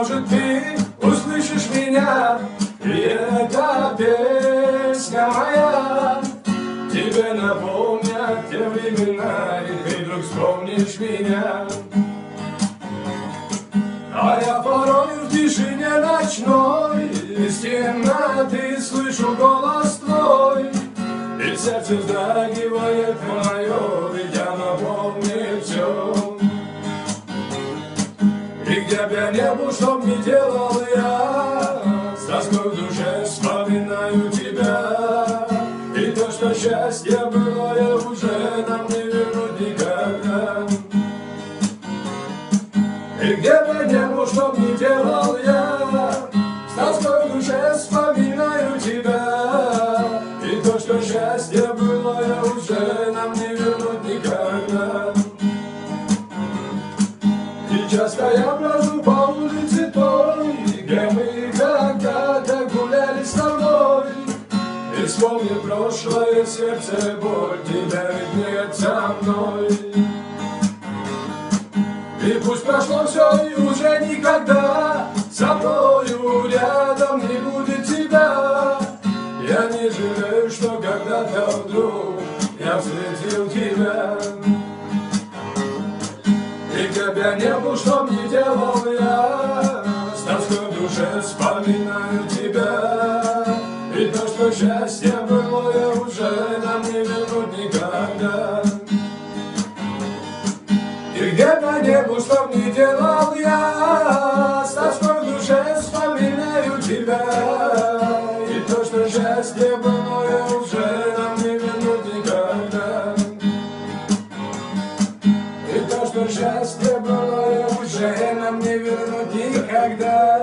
может, ты услышишь меня, и эта песня моя тебе напомнят те времена, и ты вдруг вспомнишь меня. А я порой в тишине ночной из темноты слышу голос твой, и сердце вздрагивает мое, ведь оно помнит все. И где б я не был, что б ни делал я, с тоской в душе вспоминаю тебя. И то, что счастье было, я уже нам не вернуть никогда. И где бы я не был, что б ни делал я, с тоской в душе вспоминаю тебя. И то, что счастье было, я уже нам не вернуть никогда. И часто я брожу по улице той, где мы когда-то гуляли с тобой. И вспомни прошлое, сердце боль, тебя ведь нет со мной. И пусть прошло все, и уже никогда со мною рядом не будет тебя. Я не жалею, что когда-то вдруг я встретил тебя. И где б я не был, что б ни делал я, с тоской в душе вспоминаю тебя. И то, что счастье было, я уже нам не вернуть никогда. И где б я не был, что б ни делал я, с тоской в душе вспоминаю тебя. И то, что счастье было, я уже нам не вернуть никогда. И то, что счастье было, я уже нам не вернуть никогда.